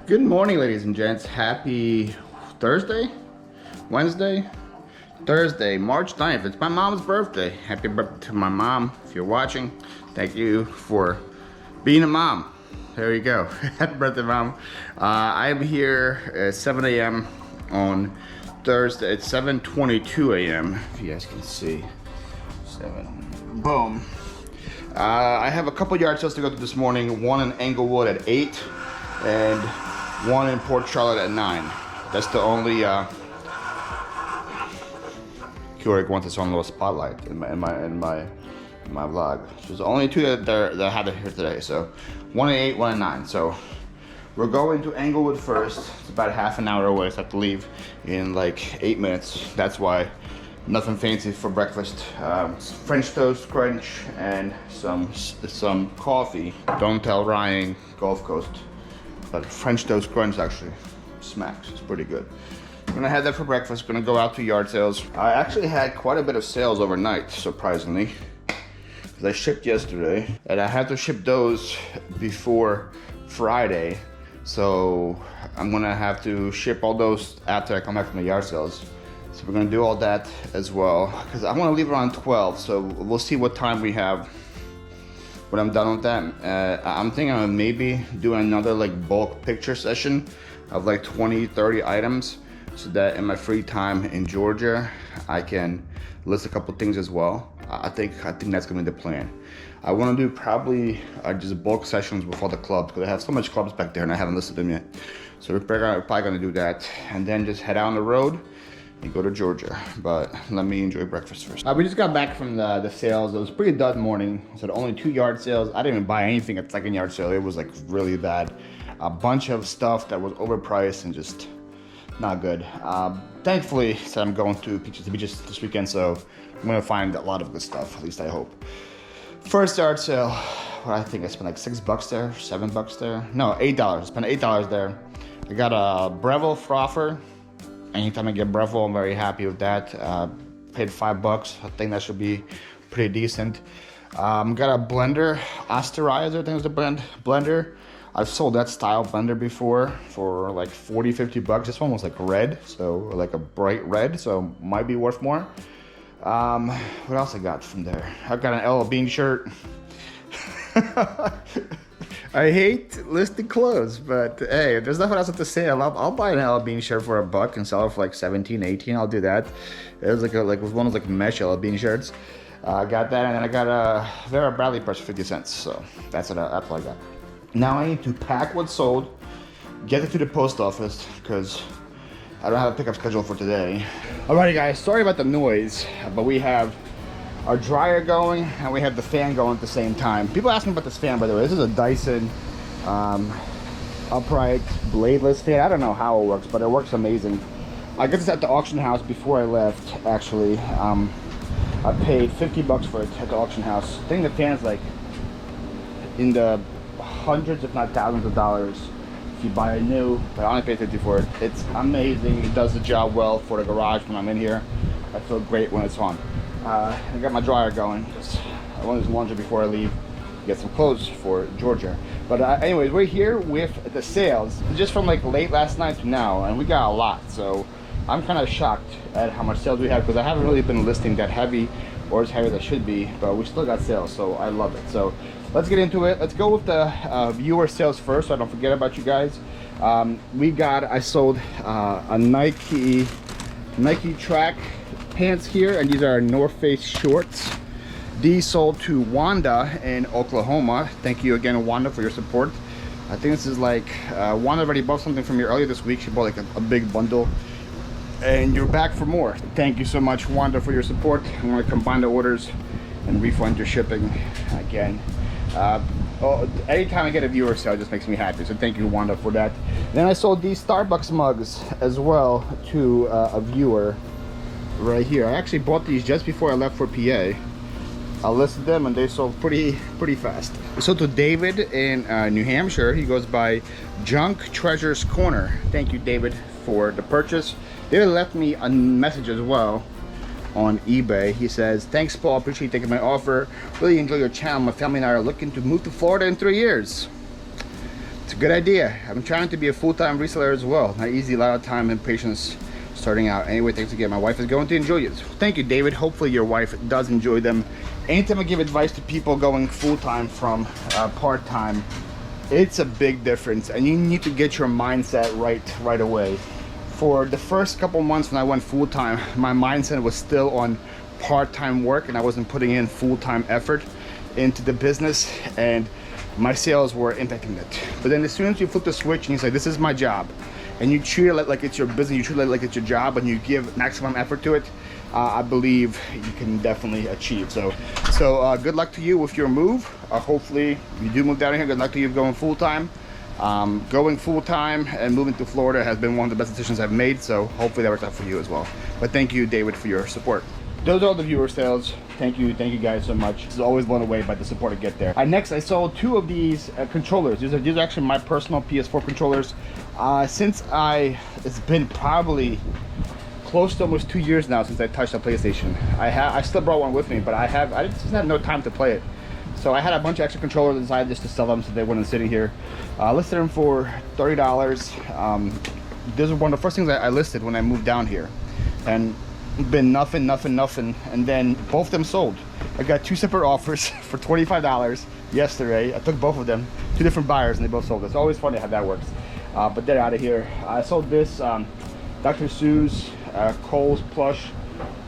Good morning, ladies and gents. Happy Thursday? Wednesday? Thursday, March 9th. It's my mom's birthday. Happy birthday to my mom. If you're watching, thank you for being a mom. There you go. Happy birthday, Mom. I'm here at 7 a.m. on Thursday. It's 7:22 a.m. if you guys can see. 7. Boom. I have a couple yard sales to go to this morning. One in Englewood at 8 and one in Port Charlotte at 9. That's the only Keurig wants its own little spotlight in my vlog. So there's only two that I had here today. So one at 8, one at 9. So we're going to Englewood first. It's about half an hour away, so I have to leave in like 8 minutes. That's why nothing fancy for breakfast. French toast crunch and some coffee. Don't tell Ryan Gulf Coast, but French toast crunch actually smacks. It's pretty good. I'm gonna have that for breakfast. Gonna go out to yard sales. I actually had quite a bit of sales overnight, surprisingly, because I shipped yesterday, and I had to ship those before Friday. So I'm gonna have to ship all those after I come back from the yard sales. So we're gonna do all that as well, because I wanna leave around 12. So we'll see what time we have when I'm done with that. I'm thinking of maybe doing another like bulk picture session of like 20-30 items, so that in my free time in Georgia I can list a couple things as well. I think that's gonna be the plan. I want to do probably just bulk sessions with all the clubs, because I have so much clubs back there and I haven't listed them yet. So we're probably gonna do that and then just head out on the road and go to Georgia. But let me enjoy breakfast first. We just got back from the sales. It was a pretty dud morning. So only 2 yard sales. I didn't even buy anything at the second yard sale. It was like really bad. A bunch of stuff that was overpriced and just not good. Thankfully, so I'm going to Peaches to Beaches this weekend, so I'm gonna find a lot of good stuff, at least I hope. First yard sale, what I think I spent like $6 there, $7 there. No, $8. I spent $8 there. I got a Breville frother. Anytime I get Breville, I'm very happy with that. Paid $5. I think that should be pretty decent. Got a blender, Osterizer, I think it was the blender. I've sold that style blender before for like $40-50. This one was like red, so like a bright red, so might be worth more. What else I got from there? I got an LL Bean shirt. I hate listing clothes, but hey, if there's nothing else at the sale, I'll buy an LL Bean shirt for $1 and sell it for like 17, 18. I'll do that. It was like one of those like mesh LL Bean shirts. I got that, and then I got a Vera Bradley purse for 50 cents. So that's all I got. Now I need to pack what's sold, get it to the post office, because I don't have a pickup schedule for today. Alrighty guys, sorry about the noise, but we have our dryer going and we have the fan going at the same time. People ask me about this fan, by the way. This is a Dyson upright bladeless fan. I don't know how it works, but it works amazing. I got this at the auction house before I left, actually. I paid $50 for it at the auction house. I think the fan is like in the hundreds, if not thousands of dollars if you buy a new, but I only paid $50 for it. It's amazing. It does the job well for the garage when I'm in here. I feel great when it's on. I got my dryer going because I want to do laundry before I leave, get some clothes for Georgia. But anyways, we're here with the sales just from like late last night to now, and we got a lot. So I'm kind of shocked at how much sales we have, because I haven't really been listing that heavy or as heavy as I should be, but we still got sales, so I love it. So let's get into it. Let's go with the viewer sales first, so I don't forget about you guys. I sold a Nike track pants here, and these are North Face shorts. These sold to Wanda in Oklahoma. Thank you again, Wanda, for your support. I think this is like Wanda already bought something from me earlier this week. She bought like a big bundle, and you're back for more. Thank you so much, Wanda, for your support. I'm going to combine the orders and refund your shipping again. Anytime I get a viewer sale, it just makes me happy, so thank you, Wanda, for that. Then I sold these Starbucks mugs as well to a viewer right here. I actually bought these just before I left for PA. I listed them and they sold pretty fast. So to David in New Hampshire, he goes by Junk Treasures Corner. Thank you, David, for the purchase. David left me a message as well on eBay. He says, thanks Paul, appreciate you taking my offer. Really enjoy your channel. My family and I are looking to move to Florida in 3 years. It's Good idea. I'm trying to be a full-time reseller as well. Not easy, a lot of time and patience starting out. Anyway, thanks again. My wife is going to enjoy it. Thank you, David. Hopefully your wife does enjoy them. Anytime I give advice to people going full-time from part-time, it's a big difference, and you need to get your mindset right away. For the first couple months when I went full-time, my mindset was still on part-time work, and I wasn't putting in full-time effort into the business, and my sales were impacting it. But then as soon as you flip the switch and you say, this is my job, and you treat it like it's your business, you treat it like it's your job, and you give maximum effort to it, I believe you can definitely achieve. So good luck to you with your move. Hopefully you do move down here. Good luck to you going full-time. Going full-time and moving to Florida has been one of the best decisions I've made, so hopefully that works out for you as well. But thank you, David, for your support. Those are all the viewer sales. Thank you guys so much. It's always blown away by the support I get there. Next, I sold 2 of these controllers. These are actually my personal PS4 controllers. It's been probably close to almost 2 years now since I touched a PlayStation. I still brought one with me, but I just had no time to play it. So I had a bunch of extra controllers and decided just to sell them so they weren't sitting here. Listed them for $30. These are one of the first things I listed when I moved down here. And been nothing, and then both of them sold. I got 2 separate offers for $25 yesterday. I took both of them, 2 different buyers, and they both sold. It's always funny how that works. But they're out of here. I sold this Dr. Seuss Kohl's plush.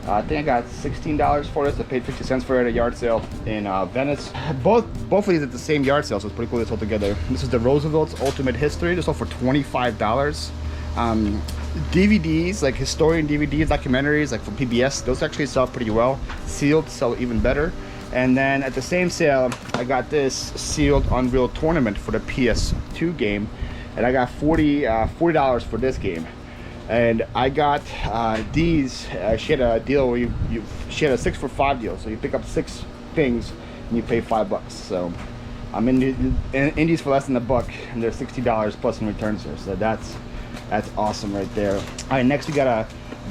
I think I got $16 for this. I paid 50 cents for it at a yard sale in Venice. Both of these at the same yard sale, so it's pretty cool they sold together. This is the Roosevelt's Ultimate History. This sold for $25. DVDs, like historian DVDs, documentaries, like from PBS, those actually sell pretty well. Sealed sell even better. And then at the same sale, I got this sealed Unreal Tournament for the PS2 game, and I got $40 for this game. And I got these. She had a deal where she had a 6 for $5 deal, so you pick up 6 things and you pay $5. So I'm in these for less than $1, and they're $60 plus in returns here. So that's awesome right there. All right, next we got a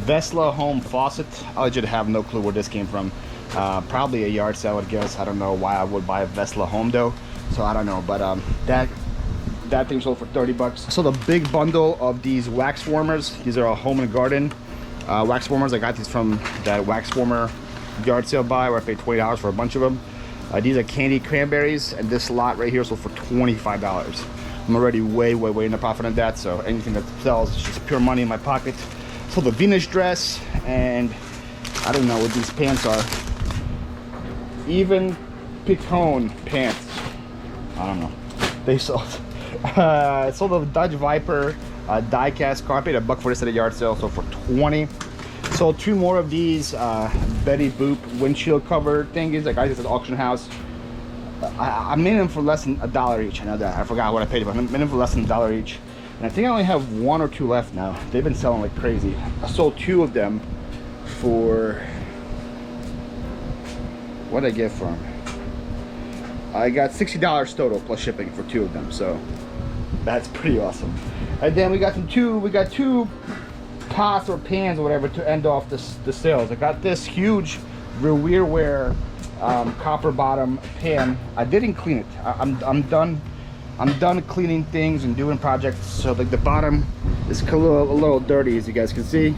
Vesla home faucet. I legit have no clue where this came from. Probably a yard sale, I guess. I don't know why I would buy a Vesla home though, so I don't know. But that thing sold for $30. So the big bundle of these wax warmers. These are a home and garden wax warmers. I got these from that wax warmer yard sale buy where I paid $20 for a bunch of them. These are candy cranberries, and this lot right here sold for $25. I'm already way in the profit on that, so anything that sells is just pure money in my pocket. So the Venus dress, and I don't know what these pants are. Even Picone pants. I don't know. They sold. Sold a Dodge Viper die-cast carpet, $1 for this at a yard sale, so for $20. Sold 2 more of these Betty Boop windshield cover thingies. Like I just at the auction house. I made them for less than $1 each. I know that. I forgot what I paid, but I made them for less than $1 each. And I think I only have 1 or 2 left now. They've been selling like crazy. I sold 2 of them for, what did I get for them? I got $60 total plus shipping for 2 of them. So that's pretty awesome. And then we got 2 pots or pans or whatever to end off the sales. I got this huge Rewearware copper bottom pan. I didn't clean it. I'm done cleaning things and doing projects, so like the bottom is a little dirty, as you guys can see.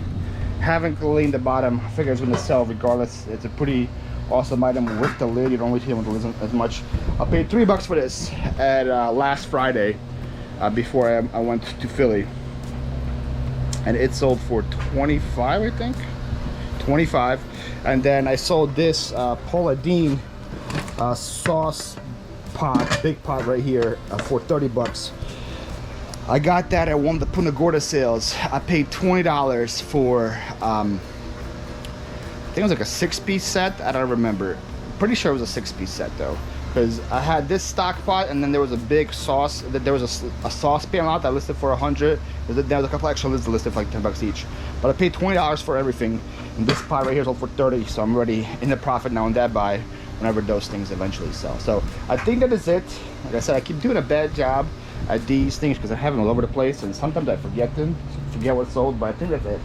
Haven't cleaned the bottom. I figure it's going to sell regardless. It's a pretty awesome item with the lid. You don't really see it with the lid as much. I paid $3 for this at last Friday before I went to Philly, and it sold for $25, I think. $25. And then I sold this Paula Deen sauce pot, big pot right here, for $30. I got that at one of the Punta Gorda sales. I paid $20 for I think it was like a 6-piece set. I don't remember. Pretty sure it was a 6-piece set though, because I had this stock pot, and then there was a big sauce. There was a saucepan lot that I listed for 100. There was a couple extra lists listed for like $10 each. But I paid $20 for everything. And this pot right here sold for $30, so I'm already in the profit now on that buy whenever those things eventually sell. So I think that is it. Like I said, I keep doing a bad job at these things because I have them all over the place, and sometimes I forget what's sold, but I think that's it.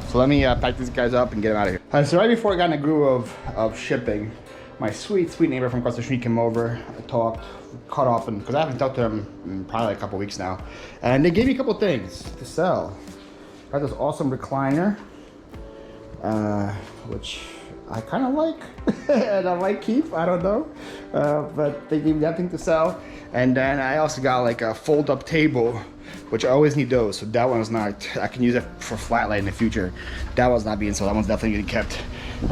So let me pack these guys up and get them out of here. All right, so right before I got in the groove of shipping, My sweet neighbor from across the street came over. I talked, caught up, and because I haven't talked to them in probably like a couple weeks now, and they gave me a couple things to sell. Got this awesome recliner, which I kind of like, and I might keep. I don't know, but they gave me that thing to sell. And then I also got like a fold-up table, which I always need those. So that one's not. I can use it for flat light in the future. That one's not being sold. That one's definitely getting kept.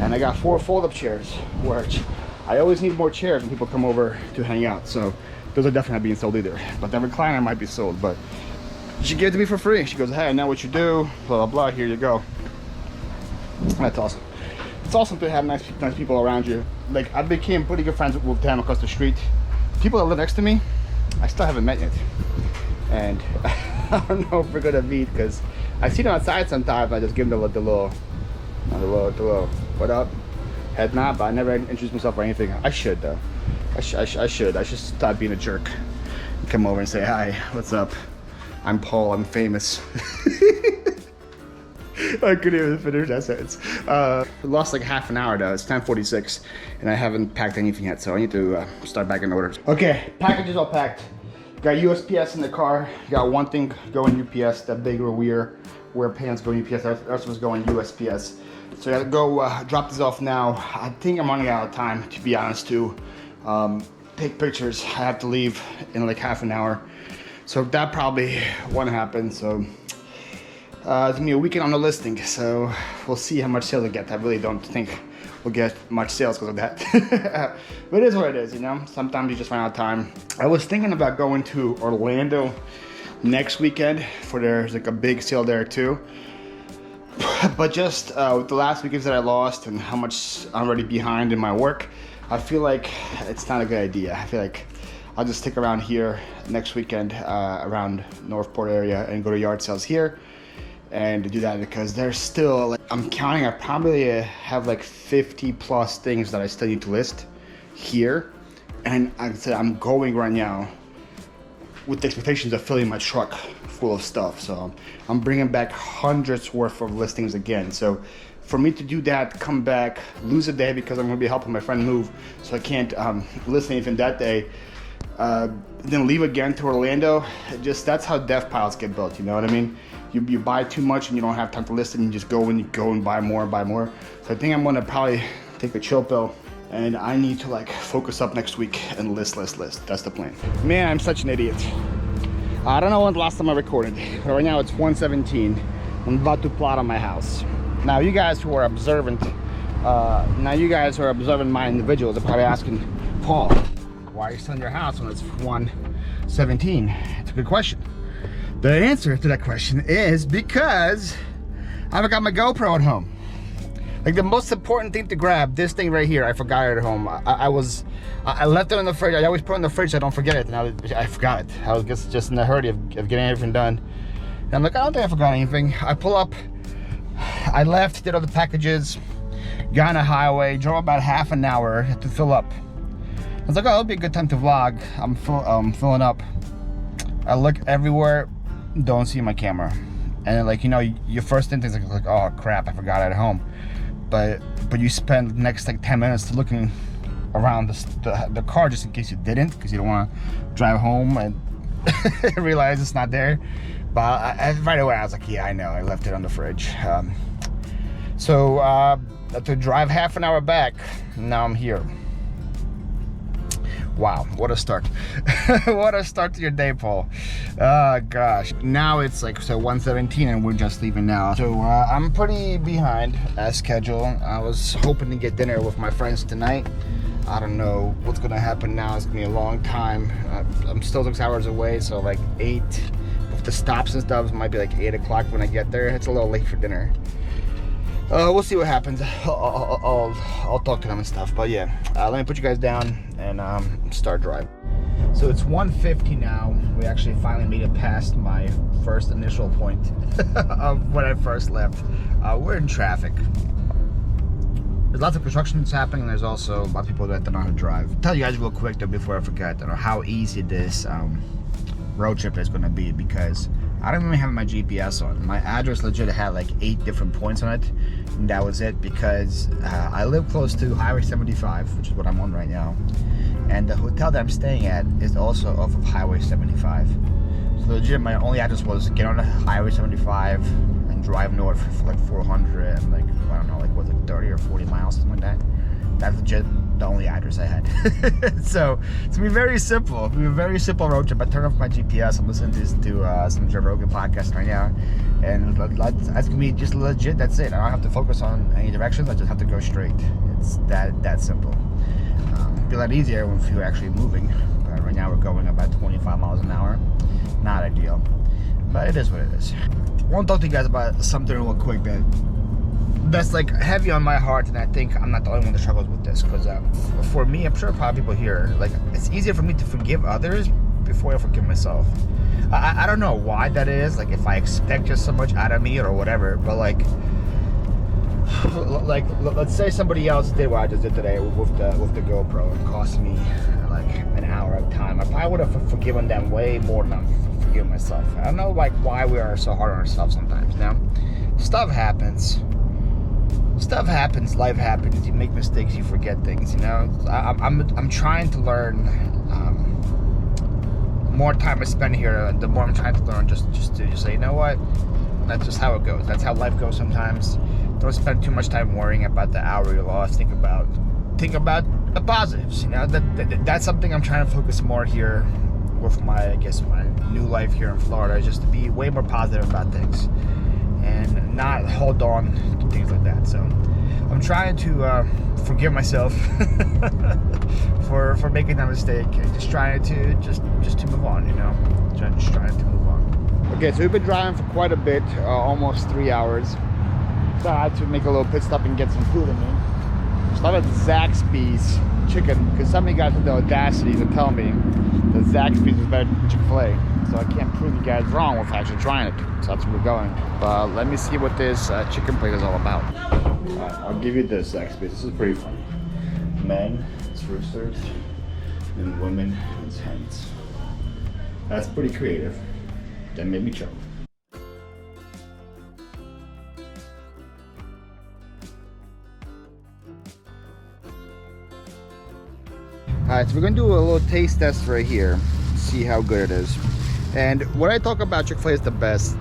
And I got 4 fold-up chairs, which I always need more chairs when people come over to hang out. So those are definitely not being sold either. But the recliner might be sold. But she gave it to me for free. She goes, "Hey, I know what you do. Blah blah blah. Here you go." That's awesome. It's awesome to have nice people around you. Like, I became pretty good friends with them across the street. People that live next to me, I still haven't met yet. And I don't know if we're gonna meet because I see them outside sometimes. I just give them the little, what up, head nod, but I never introduce myself or anything. I should though. I should stop being a jerk. Come over and say, "Hi, what's up? I'm Paul. I'm famous." I couldn't even finish that sentence. Lost like half an hour though. It's 10:46 and I haven't packed anything yet, so I need to start back in order. Okay, packages all packed. Got USPS in the car. Got one thing going UPS, that big where pants go UPS, the rest was going USPS. So I gotta go drop this off now. I think I'm running out of time, to be honest, to take pictures. I have to leave in like half an hour. So that probably won't happen. So it's gonna be a weekend on the listing, so we'll see how much sales I get. I really don't think we'll get much sales because of that. But it is what it is, you know? Sometimes you just run out of time. I was thinking about going to Orlando next weekend for there's like a big sale there too. But just with the last weekends that I lost and how much I'm already behind in my work, I feel like it's not a good idea. I feel like I'll just stick around here next weekend around Northport area and go to yard sales here and do that, because there's still, like, I'm counting, I probably have like 50 plus things that I still need to list here. And like I said, I'm going right now with the expectations of filling my truck full of stuff. So I'm bringing back hundreds worth of listings again. So for me to do that, come back, lose a day because I'm gonna be helping my friend move, so I can't list anything that day, then leave again to Orlando. That's how death piles get built, you know what I mean? You buy too much and you don't have time to list it, and you just go and buy more and buy more. So I think I'm gonna probably take a chill pill, and I need to like focus up next week and list. That's the plan. Man, I'm such an idiot. I don't know when the last time I recorded, but right now it's 1:17. I'm about to plot on my house. Now you guys who are observant, my individuals are probably asking, "Paul, why are you selling your house when it's 1:17? It's a good question. The answer to that question is because I haven't got my GoPro at home. Like, the most important thing to grab, this thing right here, I forgot it at home. I left it in the fridge. I always put it in the fridge so I don't forget it, and I forgot it. I was just in a hurry of getting everything done. And I'm like, I don't think I forgot anything. I pull up, I left, did all the packages, got on a highway, drove about half an hour to fill up. I was like, oh, it'll be a good time to vlog. I'm filling up. I look everywhere, don't see my camera. And then, like, you know, your first instinct is like, oh crap, I forgot it at home. But you spend the next like 10 minutes looking around the car just in case you didn't, because you don't want to drive home and realize it's not there. But right away I was like, yeah, I know, I left it on the fridge. So to drive half an hour back, now I'm here. Wow, what a start. What a start to your day, Paul. Gosh. Now it's like, so 1:17 and we're just leaving now. So I'm pretty behind as scheduled. I was hoping to get dinner with my friends tonight. I don't know what's gonna happen now. It's gonna be a long time. I'm still 6 hours away, so like 8, with the stops and stuff, it might be like 8 o'clock when I get there. It's a little late for dinner. We'll see what happens. I'll talk to them and stuff. But yeah, let me put you guys down and start driving. So it's 1:50 now. We actually finally made it past my first initial point of when I first left. We're in traffic. There's lots of construction that's happening, and there's also a lot of people that don't know how to drive. I'll tell you guys real quick though before I forget, how easy this road trip is going to be, because I don't even have my GPS on. My address legit had like 8 different points on it, and that was it, because I live close to Highway 75, which is what I'm on right now, and the hotel that I'm staying at is also off of Highway 75. So legit, my only address was get on Highway 75 and drive north for like 400 and like, I don't know, like was it 30 or 40 miles, something like that. That's legit the only address I had. So it's gonna be very simple. It'll be a very simple road trip. I turn off my GPS. I'm listening to some Joe Rogan podcast right now, and that's gonna be just legit. That's it. I don't have to focus on any directions. I just have to go straight. It's that simple. It'll be a lot easier if you're actually moving. But right now we're going about 25 miles an hour. Not ideal, but it is what it is. I want to talk to you guys about something real quick that's like heavy on my heart, and I think I'm not the only one that struggles with this, because for me, I'm sure probably people here, like, it's easier for me to forgive others before I forgive myself. I don't know why that is, like if I expect just so much out of me or whatever, but like let's say somebody else did what I just did today with the GoPro. It cost me like an hour of time. I probably would have forgiven them way more than I'm forgiving myself. I don't know like why we are so hard on ourselves sometimes. Now, stuff happens, life happens, you make mistakes, you forget things, you know. I'm trying to learn. More time I spend here, the more I'm trying to learn just to say, you know what, that's just how it goes. That's how life goes sometimes. Don't spend too much time worrying about the hour you lost. Think about the positives, you know. That's something I'm trying to focus more here with my new life here in Florida, just to be way more positive about things and not hold on to things like that. So I'm trying to forgive myself for making that mistake, and just trying to just to move on, you know. Just trying to move on. Okay, so we've been driving for quite a bit, almost 3 hours. So I had to make a little pit stop and get some food in me. Started at Zaxby's chicken, because somebody got the audacity to tell me that Zaxby's was better than Chick-fil-A. So I can't prove you guys wrong with actually trying it. So that's where we're going. But let me see what this chicken plate is all about. Alright, I'll give you this Zaxby's. This is pretty fun. Men, it's roosters, and women, it's hens. That's pretty creative. That made me choke. Alright, so we're gonna do a little taste test right here, see how good it is. And when I talk about Chick-fil-A is the best,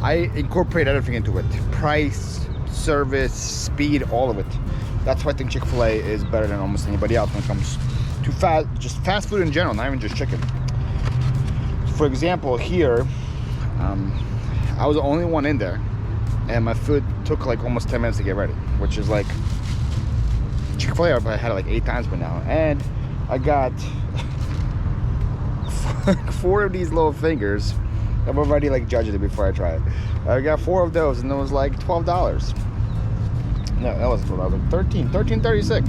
I incorporate everything into it. Price, service, speed, all of it. That's why I think Chick-fil-A is better than almost anybody else when it comes to fast food in general, not even just chicken. For example, here, I was the only one in there, and my food took like almost 10 minutes to get ready, which is like, Chick-fil-A I had it like 8 times by now, and I got 4 of these little fingers. I'm already like judging it before I try it. I got 4 of those, and it was like $12. No, that wasn't $12. $13.36.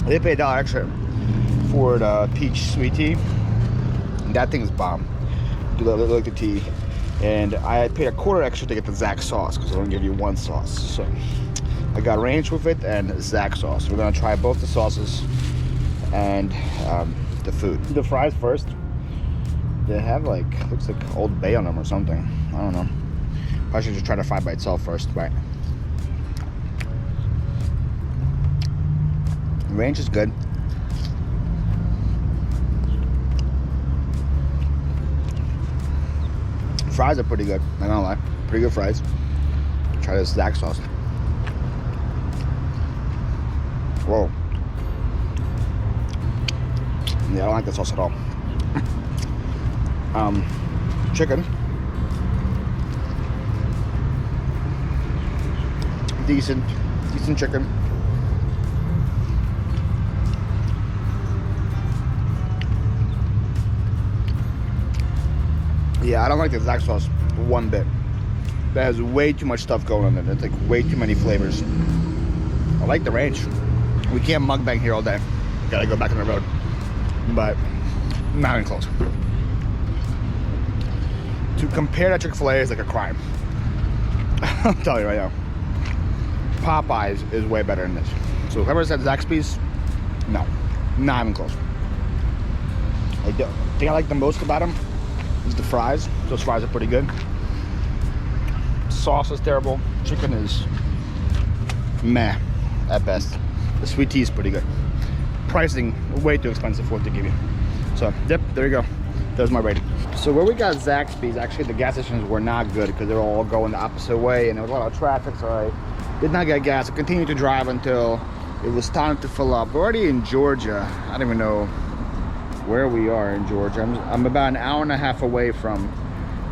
They paid $1 extra for the peach sweet tea. That thing's bomb. Do like the tea, and I paid $1 extra to get the Zax sauce, because they don't give you one sauce. So I got ranch with it and Zax sauce. We're gonna try both the sauces and the food. The fries first. They have like, looks like Old Bay on them or something. I don't know. I should just try the fry by itself first, right? Ranch is good. Fries are pretty good, I'm not gonna lie. Pretty good fries. Try this Zax sauce. Whoa. Yeah, I don't like the sauce at all. Chicken. Decent chicken. Yeah, I don't like the Zax sauce one bit. That has way too much stuff going on in it. It's like way too many flavors. I like the ranch. We can't mukbang here all day. Gotta go back on the road. But not even close. To compare to Chick-fil-A is like a crime. I'll tell you right now. Popeyes is way better than this. So whoever said Zaxby's, no, not even close. The thing I like the most about them is the fries. Those fries are pretty good. Sauce is terrible. Chicken is meh at best. The sweet tea is pretty good. Pricing way too expensive for what they give you. So yep, there you go. There's my rating. So where we got Zaxby's, actually the gas stations were not good because they were all going the opposite way and there was a lot of traffic, so I did not get gas. I continued to drive until it was time to fill up. We're already in Georgia. I don't even know where we are in Georgia. I'm about an hour and a half away from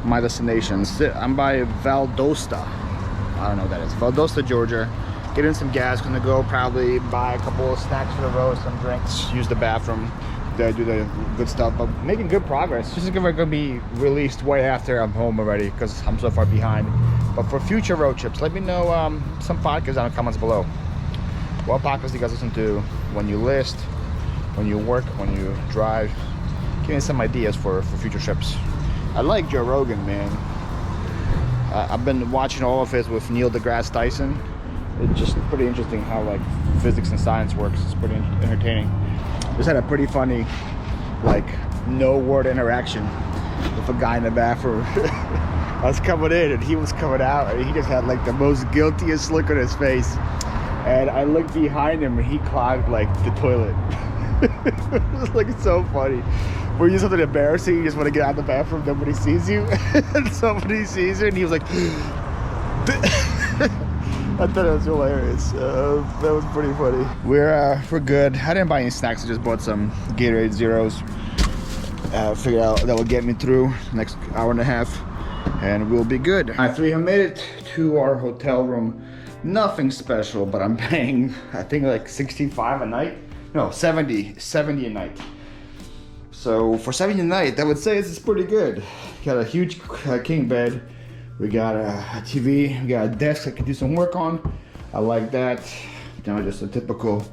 my destination. I'm by Valdosta. I don't know what that is. Valdosta, Georgia. Getting some gas. Gonna go probably buy a couple of snacks for the road, some drinks, use the bathroom, do the good stuff. But making good progress. This is gonna be released way after I'm home already because I'm so far behind. But for future road trips, let me know some podcasts down in the comments below. What podcasts do you guys listen to when you list, when you work, when you drive? Give me some ideas for future trips. I like Joe Rogan, man. I've been watching all of his with Neil deGrasse Tyson. It's just pretty interesting how like physics and science works. It's pretty entertaining. Just had a pretty funny, like, no word interaction with a guy in the bathroom. I was coming in and he was coming out and he just had like the most guiltiest look on his face. And I looked behind him and he clogged like the toilet. It was like so funny. Where you do something embarrassing, you just want to get out of the bathroom, nobody sees you, and somebody sees you, and he was like, I thought it was hilarious. That was pretty funny. We're good. I didn't buy any snacks. I just bought some Gatorade Zeros. Figured out that will get me through the next hour and a half, and we'll be good. All right, so we have made it to our hotel room. Nothing special, but I'm paying, I think like 65 a night. No, 70 a night. So for 70 a night, I would say this is pretty good. Got a huge king bed. We got a TV, we got a desk I can do some work on. I like that. You know, just the typical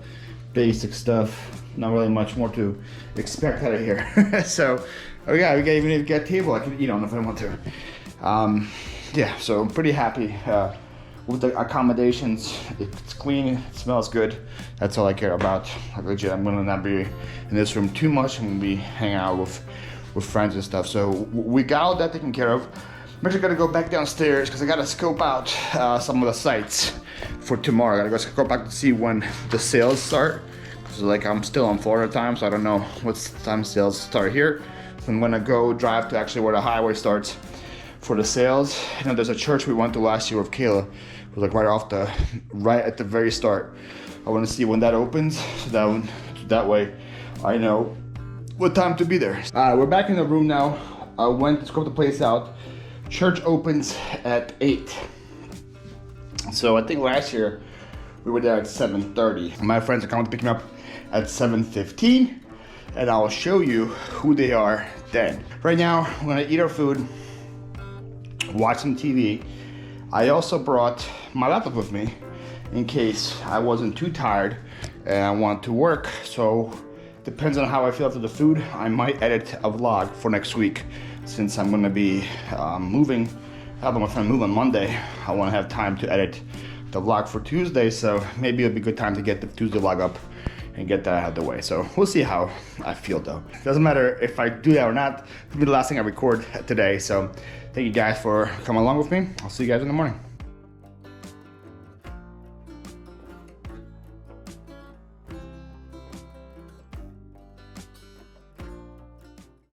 basic stuff. Not really much more to expect out of here. So, oh yeah, we got even a table I can eat on if I want to. Yeah, so I'm pretty happy with the accommodations. It's clean, it smells good. That's all I care about. Like legit, I'm gonna not be in this room too much. I'm gonna be hanging out with friends and stuff. So we got all that taken care of. I'm actually gonna go back downstairs because I gotta scope out some of the sites for tomorrow. I gotta go back to see when the sales start. Cause like I'm still on Florida time, so I don't know what time sales start here. So I'm gonna go drive to actually where the highway starts for the sales. You know, there's a church we went to last year with Kayla. It was like right at the very start. I want to see when that opens, so that way I know what time to be there. We're back in the room now. I went to scope the place out. Church opens at 8. So I think last year we were there at 7:30. My friends are coming to pick me up at 7:15, and I'll show you who they are then. Right now, we're gonna eat our food, watch some TV. I also brought my laptop with me in case I wasn't too tired and I want to work. So depends on how I feel after the food, I might edit a vlog for next week. Since I'm gonna be helping my friend move on Monday, I wanna have time to edit the vlog for Tuesday, so maybe it'll be a good time to get the Tuesday vlog up and get that out of the way. So we'll see how I feel though. Doesn't matter if I do that or not, it'll be the last thing I record today. So thank you guys for coming along with me. I'll see you guys in the morning.